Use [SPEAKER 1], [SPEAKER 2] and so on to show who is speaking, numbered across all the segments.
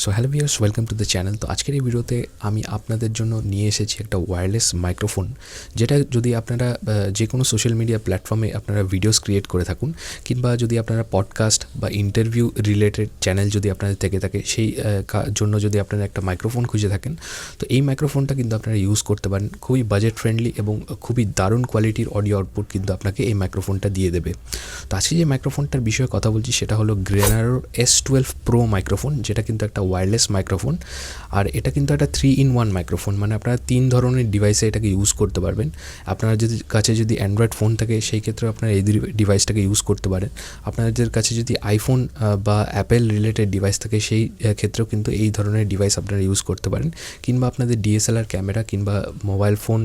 [SPEAKER 1] So hello viewers, welcome to the channel. তো আজকের এই ভিডিওতে আমি আপনাদের জন্য নিয়ে এসেছি একটা ওয়্যারলেস মাইক্রোফোন, যেটা যদি আপনারা যে কোনো সোশ্যাল মিডিয়া প্ল্যাটফর্মে আপনারা ভিডিওস ক্রিয়েট করে থাকুন, কিংবা যদি আপনারা পডকাস্ট বা ইন্টারভিউ রিলেটেড চ্যানেল যদি আপনাদের থেকে থাকে, সেই জন্য যদি আপনারা একটা মাইক্রোফোন খুঁজে থাকেন, তো এই মাইক্রোফোনটা কিন্তু আপনারা ইউজ করতে পারেন। খুবই বাজেট ফ্রেন্ডলি এবং খুবই দারুণ কোয়ালিটির অডিও আউটপুট কিন্তু আপনাকে এই মাইক্রোফোনটা দিয়ে দেবে। তো আজকে যে মাইক্রোফোনটার বিষয়ে কথা বলছি সেটা হলো Grenaro S12 প্রো মাইক্রোফোন, যেটা কিন্তু একটা ওয়্যারলেস মাইক্রোফোন। আর এটা কিন্তু একটা 3-in-1 মাইক্রোফোন, মানে আপনারা 3 ধরনের ডিভাইসে এটাকে ইউজ করতে পারবেন। আপনারা যদি কাছে যদি অ্যান্ড্রয়েড ফোন থাকে সেই ক্ষেত্রে আপনারা এই ডিভাইসটাকে ইউজ করতে পারেন। আপনাদের কাছে যদি আইফোন বা অ্যাপেল রিলেটেড ডিভাইস থাকে সেই ক্ষেত্রেও কিন্তু এই ধরনের ডিভাইস আপনারা ইউজ করতে পারেন। কিংবা আপনাদের DSLR ক্যামেরা কিংবা মোবাইল ফোন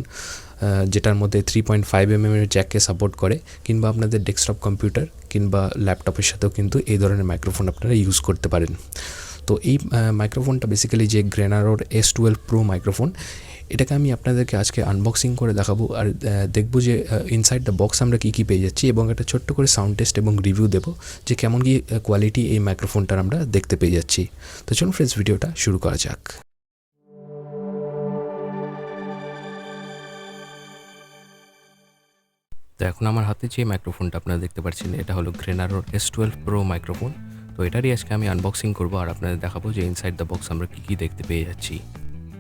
[SPEAKER 1] যেটার মধ্যে 3.5mm জ্যাককে সাপোর্ট করে, কিংবা আপনাদের ডেস্কটপ কম্পিউটার কিংবা ল্যাপটপের সাথেও কিন্তু এই ধরনের মাইক্রোফোন আপনারা ইউজ করতে পারেন। তো এই মাইক্রোফোনটা বেসিক্যালি যে Grenaro S12 প্রো মাইক্রোফোন, এটাকে আমি আপনাদেরকে আজকে আনবক্সিং করে দেখাবো আর দেখবো যে ইনসাইড দ্য বক্স আমরা কী কী পেয়ে যাচ্ছি, এবং একটা ছোট্ট করে সাউন্ড টেস্ট এবং রিভিউ দেবো যে কেমন কি কোয়ালিটি এই মাইক্রোফোনটার আমরা দেখতে পেয়ে যাচ্ছি। তো চলুন ফ্রেন্ডস, ভিডিওটা শুরু করা যাক। তো এখন আমার হাতে যে মাইক্রোফোনটা আপনারা দেখতে পাচ্ছেন, এটা হলো Grenaro S12 প্রো মাইক্রোফোন। তো এটারই আজকে আমি আনবক্সিং করবো আর আপনাদের দেখাবো যে ইনসাইড দ্য বক্স আমরা কী কী দেখতে পেয়ে যাচ্ছি।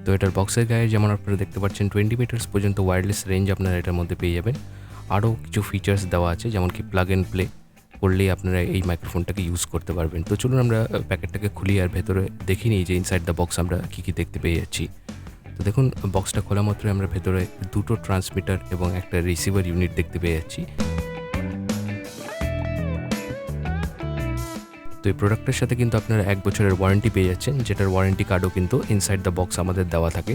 [SPEAKER 1] তো এটার বক্সের গায়ে যেমন আপনারা দেখতে পাচ্ছেন 20 মিটার্স পর্যন্ত ওয়্যারলেস রেঞ্জ আপনারা এটার মধ্যে পেয়ে যাবেন। আরও কিছু ফিচার্স দেওয়া আছে, যেমন কি প্লাগ অ্যান্ড প্লে করলেই আপনারা এই মাইক্রোফোনটাকে ইউজ করতে পারবেন। তো চলুন আমরা প্যাকেটটাকে খুলি আর ভেতরে দেখি নিই যে ইনসাইড দ্য বক্স আমরা কী কী দেখতে পেয়ে যাচ্ছি। তো দেখুন, বক্সটা খোলা মাত্রই আমরা ভেতরে দুটো ট্রান্সমিটার এবং একটা রিসিভার ইউনিট দেখতে পেয়ে যাচ্ছি। তো এই প্রোডাক্টের সাথে কিন্তু আপনারা 1 বছরের ওয়ারেন্টি পেয়ে যাচ্ছেন, যেটার ওয়ারেন্টি কার্ডও কিন্তু ইনসাইড দ্য বক্স আমাদের দেওয়া থাকে।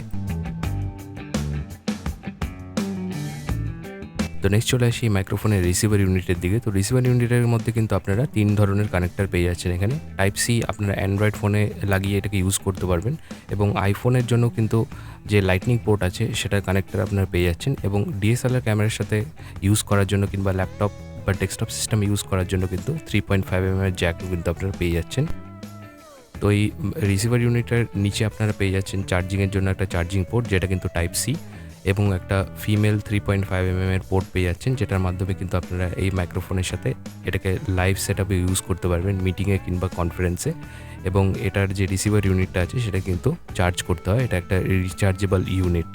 [SPEAKER 1] তো নেক্সট চলে আসি মাইক্রোফোনের রিসিভার ইউনিটের দিকে। তো রিসিভার ইউনিটের মধ্যে কিন্তু আপনারা 3 ধরনের কানেক্টার পেয়ে যাচ্ছেন এখানে। টাইপ সি আপনারা অ্যান্ড্রয়েড ফোনে লাগিয়ে এটাকে ইউজ করতে পারবেন, এবং আইফোনের জন্য কিন্তু যে লাইটনিং পোর্ট আছে সেটার কানেক্টার আপনারা পেয়ে যাচ্ছেন, এবং DSLR ক্যামেরার সাথে ইউজ করার জন্য কিংবা ল্যাপটপ বা ডেস্কটপ সিস্টেম ইউজ করার জন্য কিন্তু 3.5mm জ্যাকও কিন্তু আপনারা পেয়ে যাচ্ছেন। তো এই রিসিভার ইউনিটের নিচে আপনারা পেয়ে যাচ্ছেন চার্জিংয়ের জন্য একটা চার্জিং পোর্ট, যেটা কিন্তু টাইপ সি, এবং একটা ফিমেল 3.5mm পোর্ট পেয়ে যাচ্ছেন, যেটার মাধ্যমে কিন্তু আপনারা এই মাইক্রোফোনের সাথে এটাকে লাইভ সেটআপে ইউজ করতে পারবেন, মিটিংয়ে কিংবা কনফারেন্সে। এবং এটার যে রিসিভার ইউনিটটা আছে সেটা কিন্তু চার্জ করতে হয়, এটা একটা রিচার্জেবল ইউনিট।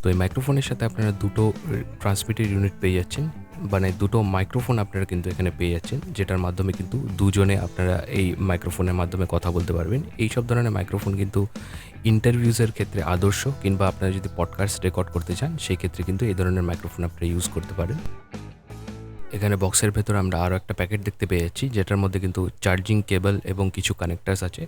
[SPEAKER 1] তো এই মাইক্রোফোনের সাথে আপনারা দুটো ট্রান্সমিটার ইউনিট পেয়ে যাচ্ছেন, মানে দুটো মাইক্রোফোন আপনারা কিন্তু এখানে পেয়ে যাচ্ছেন, যেটার মাধ্যমে কিন্তু দুজনে আপনারা এই মাইক্রোফোনের মাধ্যমে কথা বলতে পারবেন। এই সব ধরনের মাইক্রোফোন কিন্তু ইন্টারভিউজের ক্ষেত্রে আদর্শ, কিংবা আপনারা যদি পডকাস্ট রেকর্ড করতে চান সেই ক্ষেত্রে কিন্তু এই ধরনের মাইক্রোফোন আপনারা ইউজ করতে পারেন। এখানে বক্সের ভেতর আমরা আরও একটা প্যাকেট দেখতে পেয়ে যাচ্ছি, যেটার মধ্যে কিন্তু চার্জিং কেবল এবং কিছু কানেক্টার্স আছে।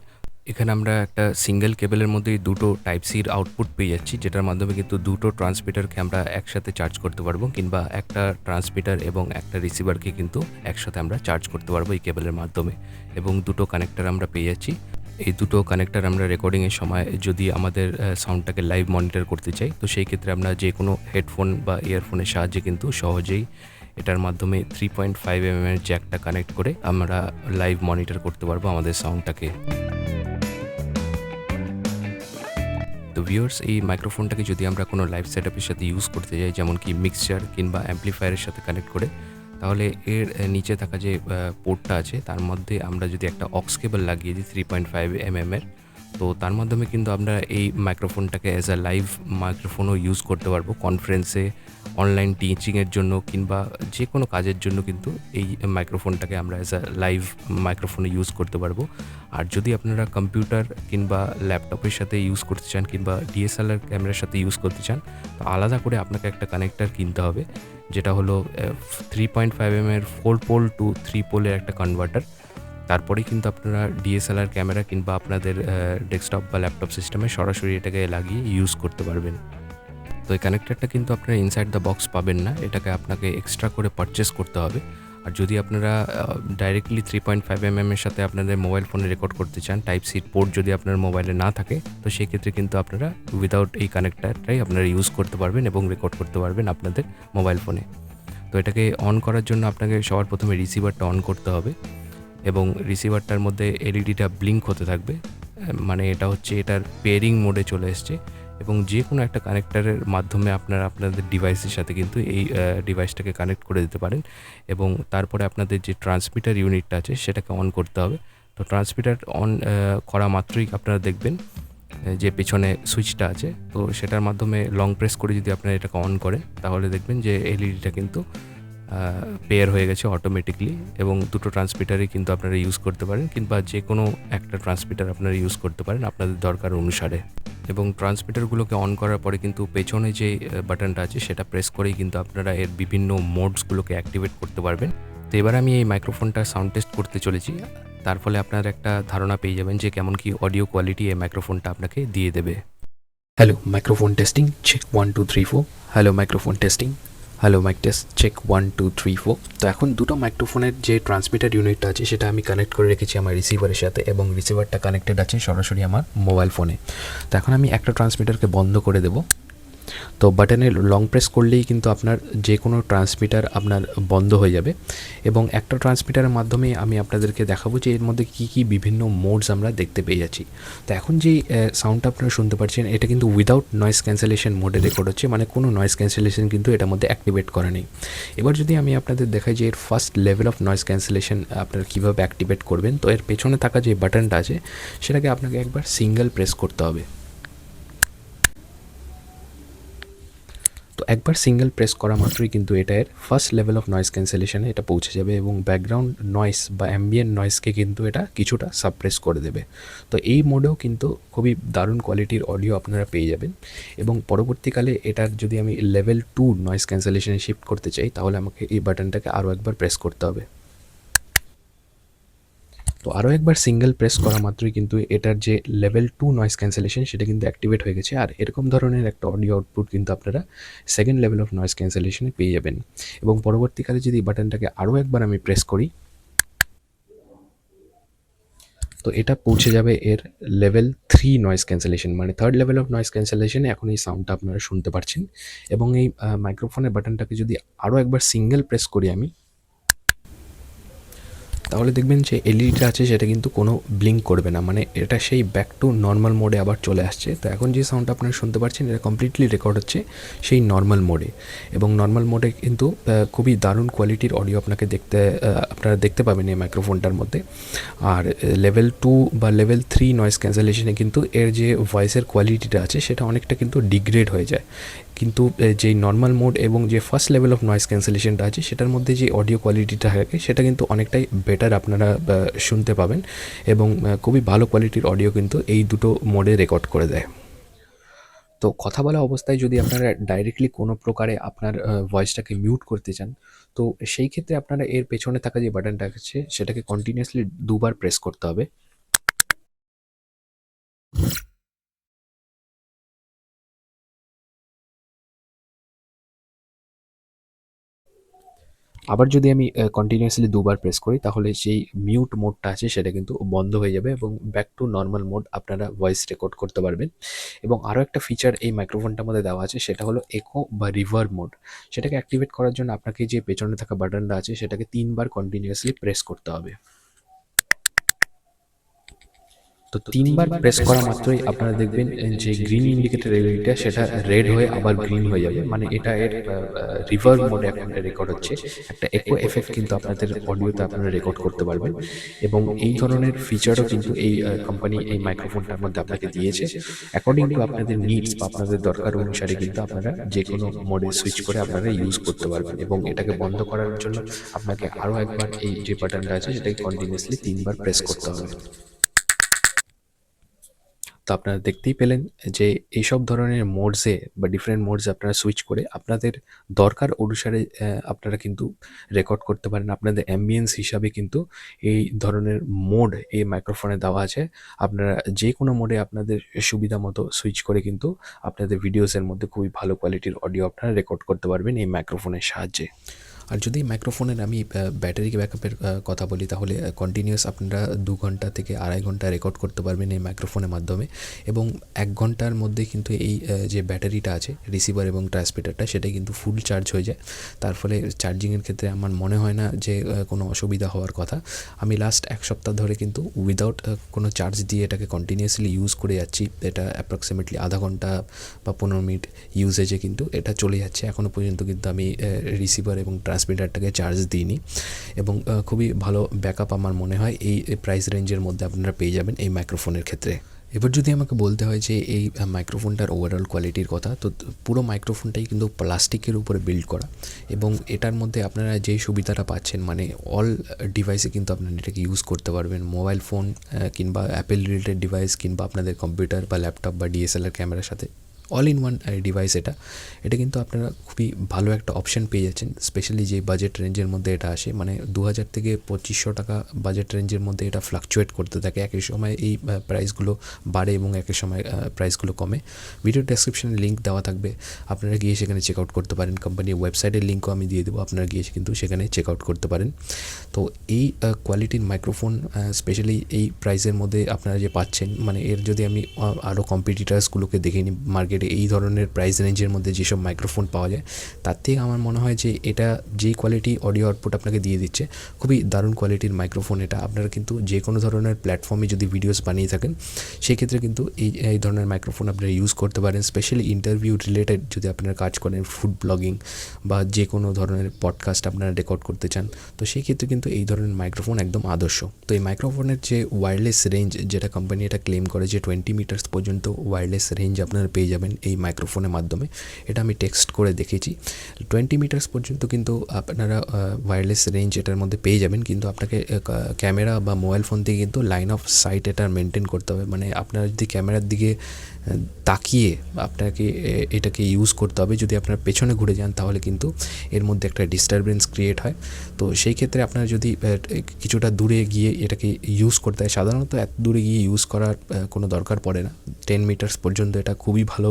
[SPEAKER 1] এখানে আমরা একটা সিঙ্গেল কেবলের মধ্যেই দুটো টাইপ সির আউটপুট পেয়ে যাচ্ছি, যেটার মাধ্যমে কিন্তু দুটো ট্রান্সমিটারকে আমরা একসাথে চার্জ করতে পারবো, কিংবা একটা ট্রান্সমিটার এবং একটা রিসিভারকে কিন্তু একসাথে আমরা চার্জ করতে পারবো এই কেবলের মাধ্যমে। এবং দুটো কানেক্টার আমরা পেয়ে যাচ্ছি। এই দুটো কানেক্টার আমরা রেকর্ডিংয়ের সময় যদি আমাদের সাউন্ডটাকে লাইভ মনিটর করতে চাই, তো সেই ক্ষেত্রে আমরা যে কোনো হেডফোন বা ইয়ারফোনের সাহায্যে কিন্তু সহজেই এটার মাধ্যমে 3.5mm জ্যাকটা কানেক্ট করে আমরা লাইভ মনিটর করতে পারবো আমাদের সাউন্ডটাকে। তো ভিউয়ার্স, এই মাইক্রোফোনটাকে যদি আমরা কোনো লাইভ সেটআপের সাথে ইউজ করতে যাই, যেমন কি মিক্সচার কিংবা অ্যাম্পলিফায়ারের সাথে কানেক্ট করে, তাহলে এর নিচে থাকা যে পোর্টটা আছে তার মধ্যে আমরা যদি একটা অক্স কেবল লাগিয়ে দিই 3.5mm, তো তার মাধ্যমে কিন্তু আমরা এই মাইক্রোফোনটাকে অ্যাজ আ লাইভ মাইক্রোফোনও ইউজ করতে পারবো, কনফারেন্সে, অনলাইন টিচিংয়ের জন্য কিংবা যে কোনো কাজের জন্য কিন্তু এই মাইক্রোফোনটাকে আমরা অ্যাজ আ লাইভ মাইক্রোফোনে ইউজ করতে পারবো। আর যদি আপনারা কম্পিউটার কিংবা ল্যাপটপের সাথে ইউজ করতে চান কিংবা DSLR ক্যামেরার সাথে ইউজ করতে চান, তো আলাদা করে আপনাকে একটা কানেক্টার কিনতে হবে, যেটা হলো 3.5mm 4 পোল টু 3 পোলের একটা কনভার্টার। তারপরেই কিন্তু আপনারা DSLR ক্যামেরা কিংবা আপনাদের ডেস্কটপ বা ল্যাপটপ সিস্টেমে সরাসরি এটাকে লাগিয়ে ইউজ করতে পারবেন। তো এই কানেক্টারটা কিন্তু আপনারা ইনসাইড দ্য বক্স পাবেন না, এটাকে আপনাকে এক্সট্রা করে পারচেস করতে হবে। আর যদি আপনারা ডাইরেক্টলি 3.5mm এর সাথে আপনাদের মোবাইল ফোনে রেকর্ড করতে চান, টাইপ সি পোর্ট যদি আপনার মোবাইলে না থাকে, তো সেই ক্ষেত্রে কিন্তু আপনারা উইদাউট এই কানেক্টারটাই আপনারা ইউজ করতে পারবেন এবং রেকর্ড করতে পারবেন আপনাদের মোবাইল ফোনে। তো এটাকে অন করার জন্য আপনাকে সবার প্রথমে রিসিভারটা অন করতে হবে এবং রিসিভারটার মধ্যে এলইডিটা ব্লিঙ্ক হতে থাকবে, মানে এটা হচ্ছে এটার পেয়ারিং মোডে চলে এসছে এবং যে কোনো একটা কানেক্টারের মাধ্যমে আপনারা আপনাদের ডিভাইসের সাথে কিন্তু এই ডিভাইসটাকে কানেক্ট করে দিতে পারেন এবং তারপরে আপনাদের যে ট্রান্সমিটার ইউনিটটা আছে সেটাকে অন করতে হবে। তো ট্রান্সমিটার অন করা মাত্রই আপনারা দেখবেন যে পেছনে সুইচটা আছে, তো সেটার মাধ্যমে লং প্রেস করে যদি আপনারা এটাকে অন করেন তাহলে দেখবেন যে এলইডিটা কিন্তু পেয়ার হয়ে গেছে অটোমেটিকলি এবং দুটো ট্রান্সমিটারই কিন্তু আপনারা ইউজ করতে পারেন কিংবা যে কোনো একটা ট্রান্সমিটার আপনারা ইউজ করতে পারেন আপনাদের দরকার অনুসারে। এবং ট্রান্সমিটারগুলোকে অন করার পরে কিন্তু পেছনে যে বাটনটা আছে সেটা প্রেস করেই কিন্তু আপনারা এর বিভিন্ন মোডসগুলোকে অ্যাক্টিভেট করতে পারবেন। তো এবার আমি এই মাইক্রোফোনটার সাউন্ড টেস্ট করতে চলেছি, তার ফলে আপনারা একটা ধারণা পেয়ে যাবেন যে কেমন কি অডিও কোয়ালিটি এই মাইক্রোফোনটা আপনাকে দিয়ে দেবে। Hello microphone testing, check 1 2 3 4। Hello microphone testing, hello mic test, check 1 2 3 4। তো এখন দুটো মাইক্রোফোনের যে ট্রান্সমিটার ইউনিটটা আছে সেটা আমি কানেক্ট করে রেখেছি আমার রিসিভারের সাথে এবং রিসিভারটা কানেক্টেড আছে সরাসরি আমার মোবাইল ফোনে। তো এখন আমি একটা ট্রান্সমিটারকে বন্ধ করে দেবো। তো বাটনে লং প্রেস করলেই কিন্তু আপনার যে কোনো ট্রান্সমিটার আপনার বন্ধ হয়ে যাবে এবং একটা ট্রান্সমিটারের মাধ্যমে আমি আপনাদেরকে দেখাবো যে এর মধ্যে কী কী বিভিন্ন মোডস আমরা দেখতে পেয়ে যাচ্ছি। তো এখন যে সাউন্ডটা আপনারা শুনতে পাচ্ছেন এটা কিন্তু উইদাউট নয়েজ ক্যান্সেলেশন মোডে রেকর্ড হচ্ছে, মানে কোনো নয়েজ ক্যান্সেলেশন কিন্তু এটার মধ্যে অ্যাক্টিভেট করা নেই। এবার যদি আমি আপনাদের দেখাই যে এর first level of noise cancellation আপনারা কীভাবে অ্যাক্টিভেট করবেন, তো এর পেছনে থাকা যে বাটনটা আছে সেটাকে আপনাকে একবার সিঙ্গেল প্রেস করতে হবে। তো একবার সিঙ্গেল প্রেস করা মাত্রই কিন্তু এটা এর ফার্স্ট লেভেল অফ নয়েজ ক্যান্সেলেশনে এটা পৌঁছে যাবে এবং ব্যাকগ্রাউন্ড নয়েস বা অ্যাম্বিয়েন্ট নয়েসকে কিন্তু এটা কিছুটা সাপ্রেস করে দেবে। তো এই মোডেও কিন্তু খুবই দারুণ কোয়ালিটির অডিও আপনারা পেয়ে যাবেন এবং পরবর্তীকালে এটার যদি আমি লেভেল 2 নয়েজ ক্যান্সেলেশনে শিফট করতে চাই তাহলে আমাকে এই বাটনটাকে আরও একবার প্রেস করতে হবে। তো আরও একবার সিঙ্গেল প্রেস করা মাত্রই কিন্তু এটার যে লেভেল 2 নয়েজ ক্যান্সেলেশন সেটা কিন্তু অ্যাক্টিভেট হয়ে গেছে আর এরকম ধরনের একটা অডিও আউটপুট কিন্তু আপনারা সেকেন্ড লেভেল অফ নয়েজ ক্যান্সেলেশনে পেয়ে যাবেন। এবং পরবর্তীকালে যদি বাটনটাকে আরও একবার আমি প্রেস করি তো এটা পৌঁছে যাবে এর লেভেল 3 নয়েজ ক্যান্সেলেশন, মানে থার্ড লেভেল অফ নয়েজ ক্যান্সেলেশনে এখন এই সাউন্ডটা আপনারা শুনতে পাচ্ছেন। এবং এই মাইক্রোফোনের বাটনটাকে যদি আরও একবার সিঙ্গেল প্রেস করি আমি তাহলে দেখবেন যে এলইডিটা আছে সেটা কিন্তু কোনো ব্লিঙ্ক করবে না, মানে এটা সেই ব্যাক টু নর্মাল মোডে আবার চলে আসছে। তো এখন যে সাউন্ডটা আপনারা শুনতে পাচ্ছেন এটা কমপ্লিটলি রেকর্ড হচ্ছে সেই নর্মাল মোডে এবং নর্মাল মোডে কিন্তু খুবই দারুণ কোয়ালিটির অডিও আপনারা দেখতে পাবেন এই মাইক্রোফোনটার মধ্যে। আর লেভেল 2 বা লেভেল 3 নয়েজ ক্যান্সেলেশনে কিন্তু এর যে ভয়েসের কোয়ালিটিটা আছে সেটা অনেকটা কিন্তু ডিগ্রেড হয়ে যায়, কিন্তু যেই নর্মাল মোড এবং যে ফার্স্ট লেভেল অফ নয়েজ ক্যান্সেলেশনটা আছে সেটার মধ্যে যে অডিও কোয়ালিটিটা থাকে সেটা কিন্তু অনেকটাই বেটার আপনারা শুনতে পাবেন এবং খুবই ভালো কোয়ালিটির অডিও কিন্তু এই দুটো মোডে রেকর্ড করে দেয়। তো কথা বলা অবস্থায় যদি আপনারা ডাইরেক্টলি কোনো প্রকারে আপনার ভয়েসটাকে মিউট করতে চান তো সেই ক্ষেত্রে আপনারা এর পেছনে থাকা যে বাটনটা আছে সেটাকে কন্টিনিউয়াসলি দুবার প্রেস করতে হবে। আবার যদি আমি কন্টিনিউয়াসলি দুবার প্রেস করি তাহলে সেই মিউট মোডটা আছে সেটা কিন্তু বন্ধ হয়ে যাবে এবং ব্যাক টু নর্মাল মোড আপনারা ভয়েস রেকর্ড করতে পারবেন। এবং আরও একটা ফিচার এই মাইক্রোফোনটার মধ্যে দেওয়া আছে সেটা হলো ইকো বা রিভার্ব মোড। সেটাকে অ্যাক্টিভেট করার জন্য আপনাকে যে পেছনে থাকা বাটনটা আছে সেটাকে 3বার কন্টিনিউয়াসলি প্রেস করতে হবে। তো 3বার প্রেস করা মাত্রই আপনারা দেখবেন যে গ্রিন ইন্ডিকেটর এলইডিটা সেটা রেড হয়ে আবার গ্রিন হয়ে যাবে, মানে এটা এর রিভার্ব মোডে এখন রেকর্ড হচ্ছে। একটা ইকো এফেক্ট কিন্তু আপনাদের অডিওতে আপনারা রেকর্ড করতে পারবেন এবং এই ধরনের ফিচারও কিন্তু এই কোম্পানি এই মাইক্রোফোনটার মধ্যে আপনাকে দিয়েছে। অ্যাকর্ডিং টু আপনাদের নিডস বা আপনাদের দরকার অনুসারে কিন্তু আপনারা যে কোনো মোডে সুইচ করে আপনারা ইউজ করতে পারবেন এবং এটাকে বন্ধ করার জন্য আপনাকে আরও একবার এই যে বাটনটা আছে সেটাকে কন্টিনিউয়াসলি 3বার প্রেস করতে হবে। তো আপনারা দেখতেই পেলেন যে এইসব ধরনের মোডসে বা ডিফারেন্ট মোডসে আপনারা সুইচ করে আপনাদের দরকার অনুসারে আপনারা কিন্তু রেকর্ড করতে পারেন। আপনাদের অ্যাম্বিয়েন্স হিসাবে কিন্তু এই ধরনের মোড এই মাইক্রোফোনে দেওয়া আছে। আপনারা যে কোনো মোডে আপনাদের সুবিধা মতো সুইচ করে কিন্তু আপনাদের ভিডিওসের মধ্যে খুবই ভালো কোয়ালিটির অডিও আপনারা রেকর্ড করতে পারবেন এই মাইক্রোফোনের সাহায্যে। আর যদি মাইক্রোফোনের আমি ব্যাটারি ব্যাকআপের কথা বলি, তাহলে কন্টিনিউয়াস আপনারা 2 ঘন্টা থেকে 2.5 ঘন্টা রেকর্ড করতে পারবেন এই মাইক্রোফোনের মাধ্যমে, এবং 1 ঘন্টার মধ্যে কিন্তু এই যে ব্যাটারিটা আছে রিসিভার এবং ট্রান্সমিটারটা, সেটা কিন্তু ফুল চার্জ হয়ে যায়। তার ফলে চার্জিংয়ের ক্ষেত্রে আমার মনে হয় না যে কোনো অসুবিধা হওয়ার কথা। আমি লাস্ট 1 সপ্তাহ ধরে কিন্তু উইদাউট কোনো চার্জ দিয়ে এটাকে কন্টিনিউয়াসলি ইউজ করে যাচ্ছি। এটা অ্যাপ্রক্সিমেটলি আধা ঘন্টা বা 15 মিনিট ইউজেজে কিন্তু এটা চলে যাচ্ছে। এখনও পর্যন্ত কিন্তু আমি রিসিভার এবং ট্রান্সমিটারটাকে চার্জ দিইনি, এবং খুবই ভালো ব্যাকআপ আমার মনে হয় এই প্রাইস রেঞ্জের মধ্যে আপনারা পেয়ে যাবেন এই মাইক্রোফোনের ক্ষেত্রে। এবার যদি আমাকে বলতে হয় যে এই মাইক্রোফোনটার ওভারঅল কোয়ালিটির কথা, তো পুরো মাইক্রোফোনটাই কিন্তু প্লাস্টিকের উপরে বিল্ড করা, এবং এটার মধ্যে আপনারা যেই সুবিধাটা পাচ্ছেন, মানে অল ডিভাইসে কিন্তু আপনারা এটাকে ইউজ করতে পারবেন। মোবাইল ফোন কিংবা অ্যাপেল রিলেটেড ডিভাইস, কিংবা আপনাদের কম্পিউটার বা ল্যাপটপ বা ডিএসএলআর ক্যামেরার সাথে অল ইন ওয়ান ডিভাইস। এটা কিন্তু আপনারা খুবই ভালো একটা অপশান পেয়ে যাচ্ছেন, স্পেশালি যে বাজেট রেঞ্জের মধ্যে এটা আসে। মানে 2000 থেকে 2500 টাকা বাজেট রেঞ্জের মধ্যে এটা ফ্লাকচুয়েট করতে থাকে। একই সময় এই প্রাইসগুলো বাড়ে এবং একই সময় প্রাইসগুলো কমে। ভিডিও ডেসক্রিপশনে লিঙ্ক দেওয়া থাকবে, আপনারা গিয়ে সেখানে চেক আউট করতে পারেন। কোম্পানির ওয়েবসাইটের লিঙ্কও আমি দিয়ে দেবো, আপনারা গিয়ে কিন্তু সেখানে চেক আউট করতে পারেন। তো এই কোয়ালিটির মাইক্রোফোন স্পেশালি এই প্রাইসের মধ্যে আপনারা যে পাচ্ছেন, মানে এর যদি আমি আরও কম্পিটিটার্সগুলোকে দেখে নিই মার্কেটে এই ধরনের প্রাইস রেঞ্জের মধ্যে যেসব মাইক্রোফোন পাওয়া যায়, তার থেকে আমার মনে হয় যে এটা যেই কোয়ালিটি অডিও আউটপুট আপনাকে দিয়ে দিচ্ছে, খুবই দারুণ কোয়ালিটির মাইক্রোফোন এটা। আপনারা কিন্তু যে কোনো ধরনের প্ল্যাটফর্মে যদি ভিডিওস বানিয়ে থাকেন, সেক্ষেত্রে কিন্তু এই ধরনের মাইক্রোফোন আপনারা ইউজ করতে পারেন। স্পেশালি ইন্টারভিউ রিলেটেড যদি আপনারা কাজ করেন, ফুড ব্লগিং বা যে কোনো ধরনের পডকাস্ট আপনারা রেকর্ড করতে চান, তো সেই ক্ষেত্রে কিন্তু এই ধরনের মাইক্রোফোন একদম আদর্শ। তো এই মাইক্রোফোনের যে ওয়্যারলেস রেঞ্জ, যেটা কোম্পানি এটা ক্লেম করে যে 20 মিটার্স পর্যন্ত ওয়্যারলেস রেঞ্জ আপনারা পেয়ে যাবেন এই মাইক্রোফোনের মাধ্যমে। এটা আমি টেক্সট করে দেখেছি। 20 মিটার্স পর্যন্ত কিন্তু আপনারা ওয়্যারলেস রেঞ্জ এটার মধ্যে পেয়ে যাবেন, কিন্তু আপনাকে ক্যামেরা বা মোবাইল ফোন থেকে কিন্তু লাইন অফ সাইট এটা মেনটেন করতে হবে। মানে আপনারা যদি ক্যামেরার দিকে তাকিয়ে আপনাকে এটাকে ইউজ করতে হবে। যদি আপনার পেছনে ঘুরে যান, তাহলে কিন্তু এর মধ্যে একটা ডিস্টারবেন্স ক্রিয়েট হয়। তো সেই ক্ষেত্রে আপনারা যদি কিছুটা দূরে গিয়ে এটাকে ইউজ করতে হয়, সাধারণত এত দূরে গিয়ে ইউজ করার কোনো দরকার পড়ে না। 10 মিটার্স পর্যন্ত এটা খুবই ভালো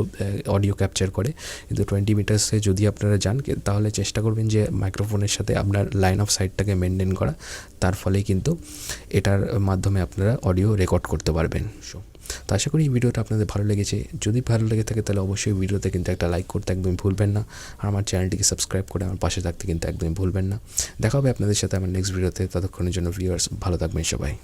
[SPEAKER 1] অডিও ক্যাপচার করে, কিন্তু 20 মিটার্সে যদি আপনারা যান, তাহলে চেষ্টা করবেন যে মাইক্রোফোনের সাথে আপনার লাইন অফ সাইটটাকে মেনটেন করা। তার ফলে কিন্তু এটার মাধ্যমে আপনারা অডিও রেকর্ড করতে পারবেন। তো আশা করি এই ভিডিওটা আপনাদের ভালো লেগেছে। যদি ভালো লেগে থাকে, তাহলে অবশ্যই ভিডিওতে কিন্তু একটা লাইক করতে একদমই ভুলবেন না, আর আমার চ্যানেলটিকে সাবস্ক্রাইব করে আমার পাশে থাকতে কিন্তু একদমই ভুলবেন না। দেখা হবে আপনাদের সাথে আমার নেক্সট ভিডিওতে। ততক্ষণের জন্য ভিউয়ার্স ভালো থাকবেন সবাই।